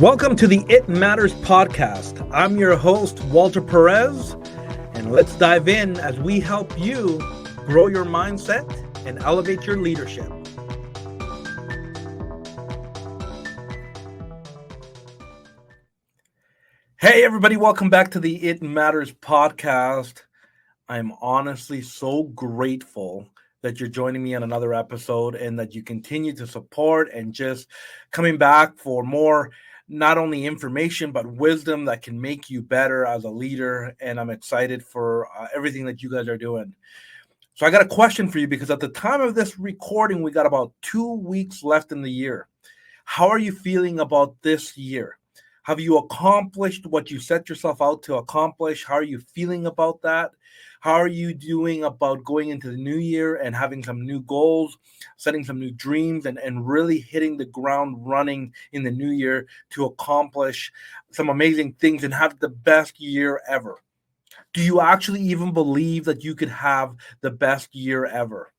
Welcome to the It Matters podcast. I'm your host, Walter Perez, and let's dive in as we help you grow your mindset and elevate your leadership. Hey, everybody, welcome back to the It Matters podcast. I'm honestly so grateful that you're joining me on another episode and that you continue to support and just coming back for more, not only information, but wisdom that can make you better as a leader. And I'm excited for everything that you guys are doing. So I got a question for you because at the time of this recording, we got about 2 weeks left in the year. How are you feeling about this year? Have you accomplished what you set yourself out to accomplish? How are you feeling about that? How are you doing about going into the new year and having some new goals, setting some new dreams, and really hitting the ground running in the new year to accomplish some amazing things and have the best year ever? Do you actually even believe that you could have the best year ever?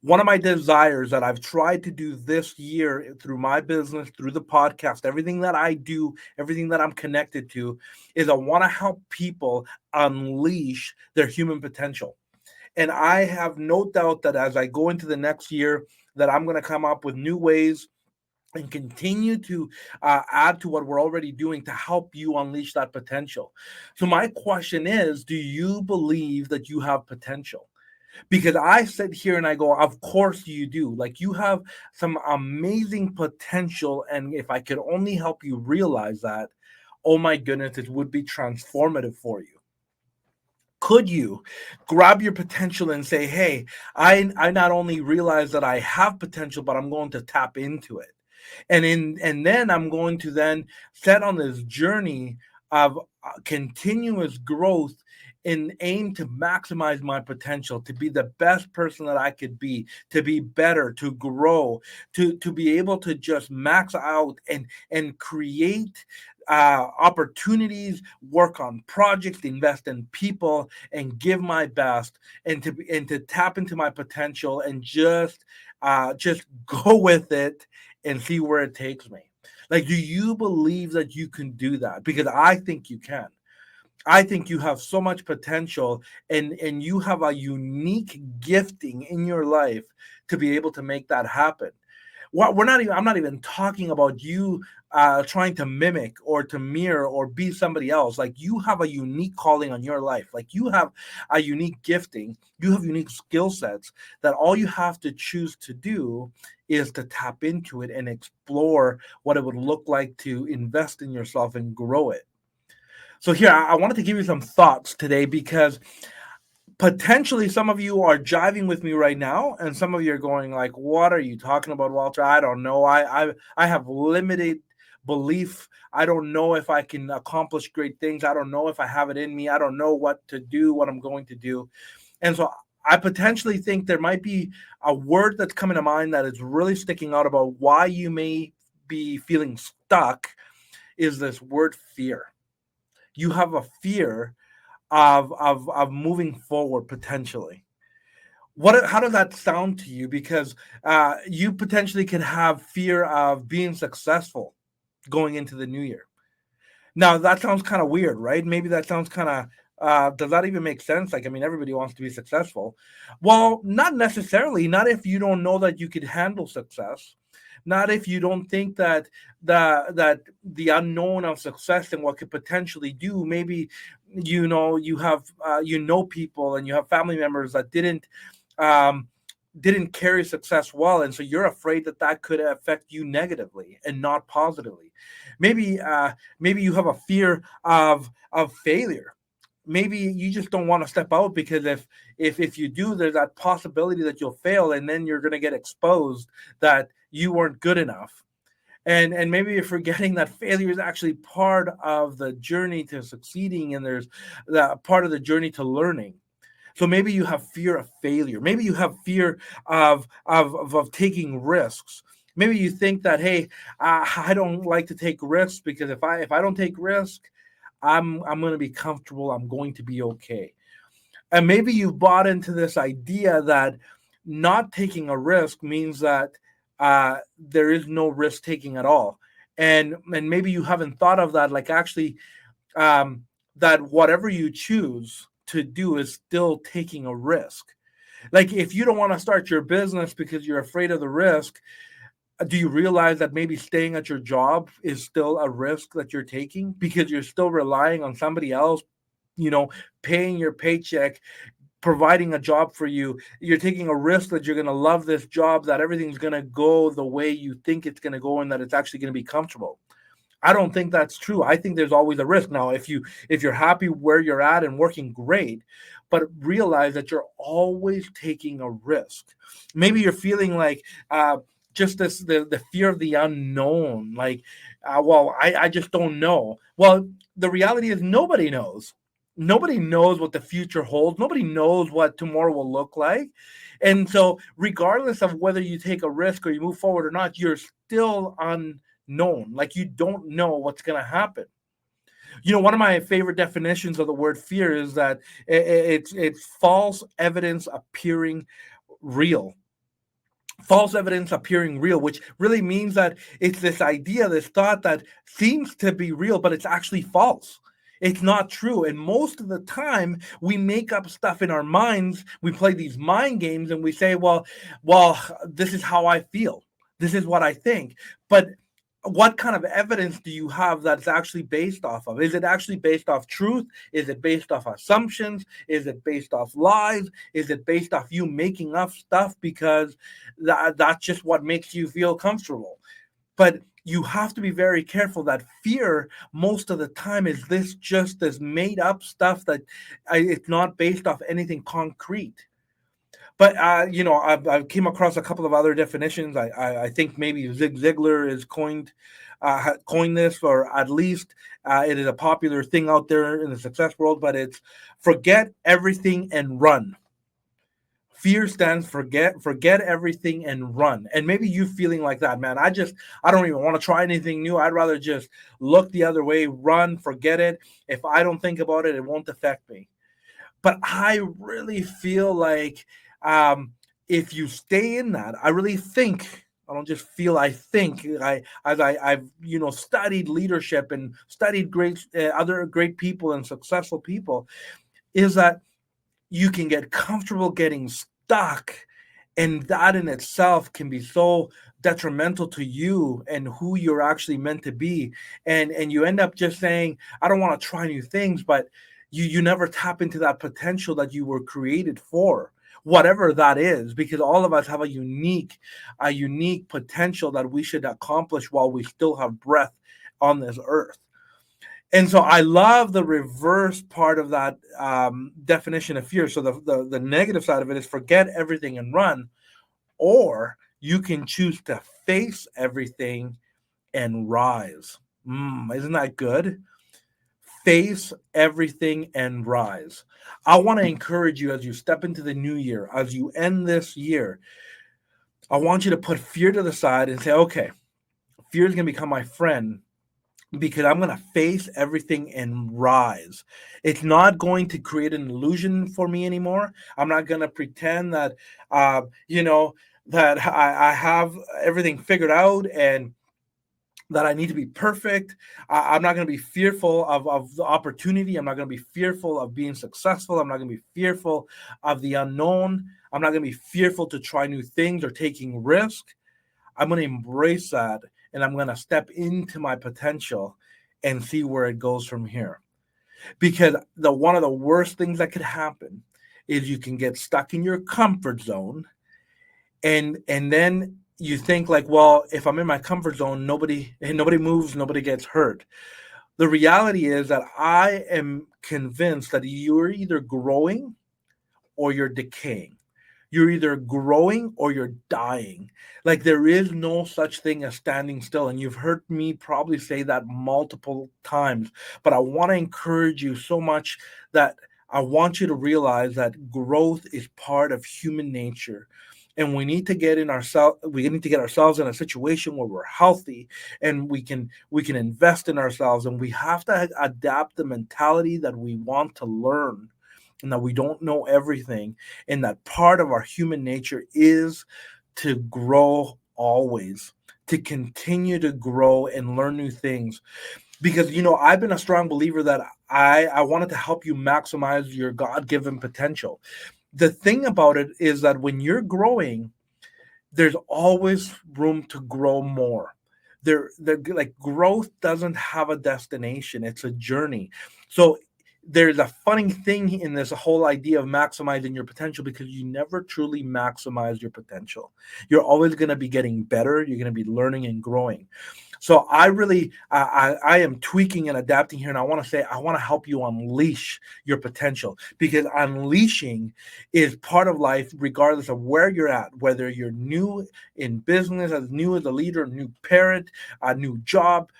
One of my desires that I've tried to do this year through my business, through the podcast, everything that I do, everything that I'm connected to, is I want to help people unleash their human potential. And I have no doubt that as I go into the next year, that I'm going to come up with new ways and continue to add to what we're already doing to help you unleash that potential. So my question is, do you believe that you have potential? Because I sit here and I go, of course you do. Like, you have some amazing potential. And if I could only help you realize that, oh my goodness, it would be transformative for you. Could you grab your potential and say, hey, I not only realize that I have potential, but I'm going to tap into it. And then I'm going to then set on this journey of continuous growth in aim to maximize my potential, to be the best person that I could be, to be better, to grow, to be able to just max out and create opportunities, work on projects, invest in people, and give my best, and to tap into my potential and just go with it and see where it takes me. Like, do you believe that you can do that? Because I think you can. I think you have so much potential, and you have a unique gifting in your life to be able to make that happen. I'm not even talking about you trying to mimic or to mirror or be somebody else. Like, you have a unique calling on your life. Like, you have a unique gifting. You have unique skill sets that all you have to choose to do is to tap into it and explore what it would look like to invest in yourself and grow it. So here, I wanted to give you some thoughts today because potentially some of you are jiving with me right now, and some of you are going like, what are you talking about, Walter? I don't know. I have limited belief. I don't know if I can accomplish great things. I don't know if I have it in me. I don't know what to do, what I'm going to do. And so I potentially think there might be a word that's coming to mind that is really sticking out about why you may be feeling stuck, is this word fear. You have a fear of moving forward potentially. How does that sound to you? Because you potentially can have fear of being successful going into the new year. Now, that sounds kind of weird, right? Maybe that sounds kind of, does that even make sense? Like, I mean, everybody wants to be successful. Well, not necessarily. Not if you don't know that you could handle success. Not if you don't think that the unknown of success and what could potentially do. Maybe you have people and you have family members that didn't carry success well, and so you're afraid that could affect you negatively and not positively. Maybe you have a fear of failure. Maybe you just don't want to step out because if you do, there's that possibility that you'll fail, and then you're going to get exposed that you weren't good enough. And maybe you're forgetting that failure is actually part of the journey to succeeding, and there's that part of the journey to learning. So maybe you have fear of failure. Maybe you have fear of taking risks. Maybe you think that, hey, I don't like to take risks because if I don't take risk, I'm going to be comfortable. I'm going to be okay. And maybe you've bought into this idea that not taking a risk means that there is no risk taking at all. And maybe you haven't thought of that, like actually, um, that whatever you choose to do is still taking a risk. Like if you don't want to start your business because you're afraid of the risk, do you realize that maybe staying at your job is still a risk that you're taking because you're still relying on somebody else, you know, paying your paycheck, providing a job for you? You're taking a risk that you're going to love this job, that everything's going to go the way you think it's going to go, and that it's actually going to be comfortable. I don't think that's true. I think there's always a risk. Now, if you're happy where you're at and working, great, but realize that you're always taking a risk. Maybe you're feeling like just the fear of the unknown. Like, well, I just don't know. Well, the reality is nobody knows. Nobody knows what the future holds. Nobody knows what tomorrow will look like. And so, regardless of whether you take a risk or you move forward or not, you're still unknown. Like you don't know what's going to happen. You know, one of my favorite definitions of the word fear is that it's false evidence appearing real. False evidence appearing real, which really means that it's this idea, this thought that seems to be real, but it's actually false. It's not true. And most of the time, we make up stuff in our minds. We play these mind games and we say, well, this is how I feel. This is what I think. But what kind of evidence do you have that's actually based off of? Is it actually based off truth? Is it based off assumptions? Is it based off lies? Is it based off you making up stuff because that's just what makes you feel comfortable? But you have to be very careful that fear most of the time is this just this made up stuff that it's not based off anything concrete. But you know, I came across a couple of other definitions. I think maybe Zig Ziglar is coined this, or at least it is a popular thing out there in the success world. But it's forget everything and run. Fear stands forget everything and run. And maybe you feeling like that, man. I don't even want to try anything new. I'd rather just look the other way, run, forget it. If I don't think about it, it won't affect me. But I really feel like if you stay in that, I really think, I don't just feel, I think, I've studied leadership and studied great other great people and successful people, is that you can get comfortable getting stuck, and that in itself can be so detrimental to you and who you're actually meant to be. And you end up just saying, I don't want to try new things, but you never tap into that potential that you were created for, whatever that is, because all of us have a unique potential that we should accomplish while we still have breath on this earth. And so I love the reverse part of that definition of fear. So the negative side of it is forget everything and run, or you can choose to face everything and rise. Isn't that good? Face everything and rise. I want to encourage you as you step into the new year, as you end this year, I want you to put fear to the side and say, okay, fear is going to become my friend because I'm going to face everything and rise. It's not going to create an illusion for me anymore. I'm not going to pretend that, that I have everything figured out and that I need to be perfect. I'm not going to be fearful of the opportunity. I'm not going to be fearful of being successful. I'm not going to be fearful of the unknown. I'm not going to be fearful to try new things or taking risk. I'm going to embrace that, and I'm going to step into my potential and see where it goes from here. Because one of the worst things that could happen is you can get stuck in your comfort zone, and then you think like, well, if I'm in my comfort zone, nobody moves, nobody gets hurt. The reality is that I am convinced that you're either growing or you're decaying. You're either growing or you're dying. Like there is no such thing as standing still. And you've heard me probably say that multiple times. But I want to encourage you so much that I want you to realize that growth is part of human nature. And we need to get ourselves in a situation where we're healthy and we can invest in ourselves, and we have to adapt the mentality that we want to learn and that we don't know everything, and that part of our human nature is to grow always, to continue to grow and learn new things. Because, I've been a strong believer that I wanted to help you maximize your God-given potential. The thing about it is that when you're growing, there's always room to grow more. Like, growth doesn't have a destination, it's a journey. So there's a funny thing in this whole idea of maximizing your potential, because you never truly maximize your potential. You're always going to be getting better, you're going to be learning and growing. So I really, I am tweaking and adapting here, and I want to say I want to help you unleash your potential, because unleashing is part of life, regardless of where you're at. Whether you're new in business, as new as a leader, a new parent, a new job,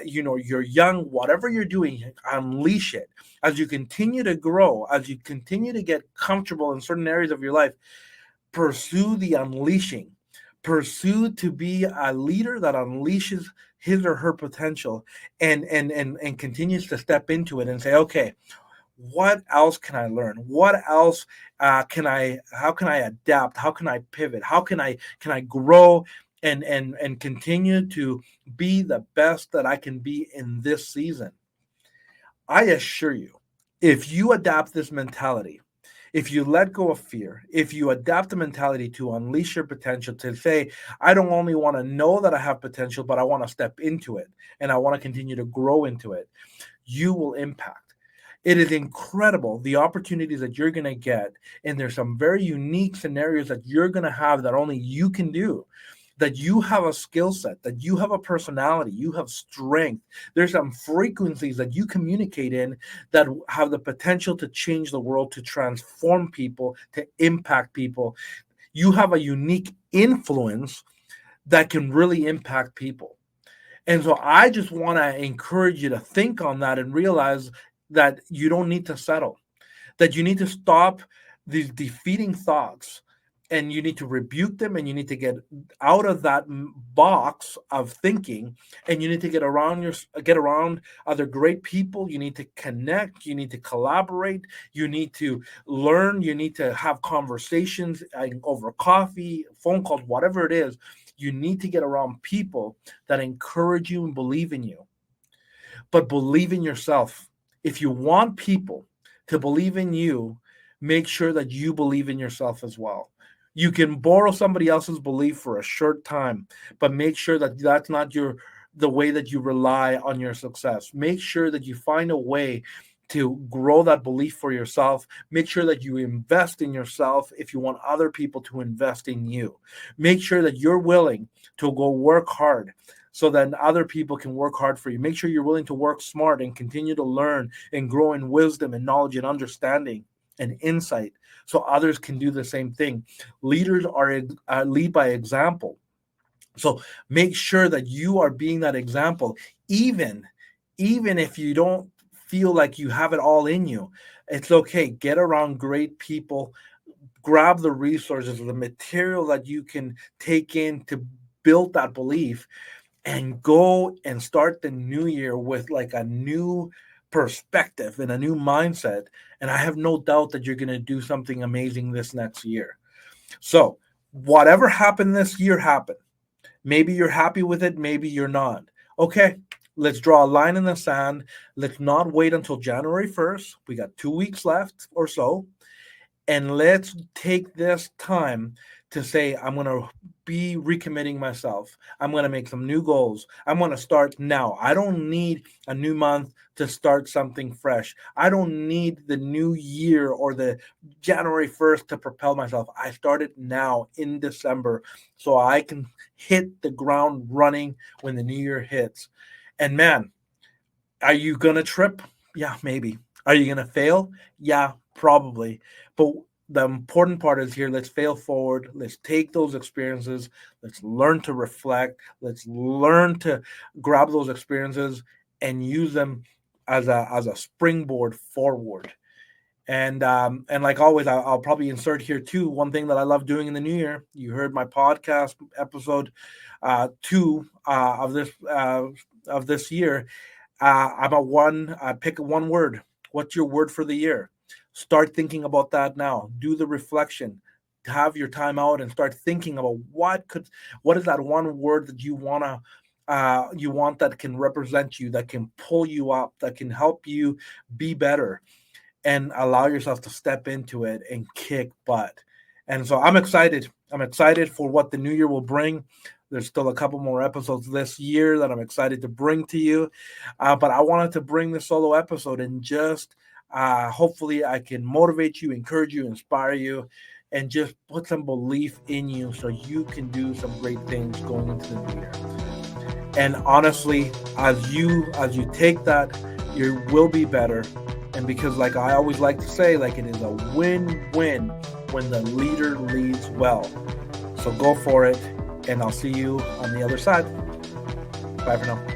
you're young, whatever you're doing, unleash it. As you continue to grow, as you continue to get comfortable in certain areas of your life, pursue the unleashing. Pursue to be a leader that unleashes his or her potential, and continues to step into it and say, okay, what else can I learn? What else how can I adapt? How can I pivot? How can I grow and continue to be the best that I can be in this season? I assure you, if you adapt this mentality, if you let go of fear, if you adapt the mentality to unleash your potential, to say, I don't only want to know that I have potential, but I want to step into it and I want to continue to grow into it, you will impact. It is incredible the opportunities that you're going to get. And there's some very unique scenarios that you're going to have that only you can do. That you have a skill set, that you have a personality, you have strength. There's some frequencies that you communicate in that have the potential to change the world, to transform people, to impact people. You have a unique influence that can really impact people. And so I just want to encourage you to think on that and realize that you don't need to settle, that you need to stop these defeating thoughts, and you need to rebuke them, and you need to get out of that box of thinking, and you need to get around other great people. You need to connect, you need to collaborate, you need to learn, you need to have conversations over coffee, phone calls, whatever it is. You need to get around people that encourage you and believe in you, but believe in yourself. If you want people to believe in you, make sure that you believe in yourself as well. You can borrow somebody else's belief for a short time, but make sure that that's not the way that you rely on your success. Make sure that you find a way to grow that belief for yourself. Make sure that you invest in yourself if you want other people to invest in you. Make sure that you're willing to go work hard so that other people can work hard for you. Make sure you're willing to work smart and continue to learn and grow in wisdom and knowledge and understanding and insight, so others can do the same thing. Leaders lead by example. So make sure that you are being that example, even if you don't feel like you have it all in you. It's okay. Get around great people. Grab the resources, the material that you can take in to build that belief, and go and start the new year with like a new perspective and a new mindset. And I have no doubt that you're going to do something amazing this next year. So, whatever happened this year happened. Maybe you're happy with it, maybe you're not. Okay, let's draw a line in the sand. Let's not wait until January 1st. We got 2 weeks left or so. And let's take this time to say, I'm going to be recommitting myself. I'm going to make some new goals. I'm going to start now. I don't need a new month to start something fresh. I don't need the new year or the January 1st to propel myself. I started now in December so I can hit the ground running when the new year hits. And man, are you going to trip? Yeah, maybe. Are you going to fail? Yeah, probably. But the important part is here, let's fail forward. Let's take those experiences. Let's learn to reflect. Let's learn to grab those experiences and use them as a springboard forward. And like always, I'll probably insert here too one thing that I love doing in the new year. You heard my podcast episode 2 of this year. I pick one word. What's your word for the year? Start thinking about that now. Do the reflection. have your time out and start thinking about what is that one word that you want, that can represent you, that can pull you up, that can help you be better, and allow yourself to step into it and kick butt. And so I'm excited. I'm excited for what the new year will bring. There's still a couple more episodes this year that I'm excited to bring to you. But I wanted to bring this solo episode and just hopefully I can motivate you, encourage you, inspire you, and just put some belief in you so you can do some great things going into the new year. And honestly, as you take that, you will be better. And because, like I always like to say, like, it is a win-win when the leader leads well. So go for it, and I'll see you on the other side. Bye for now.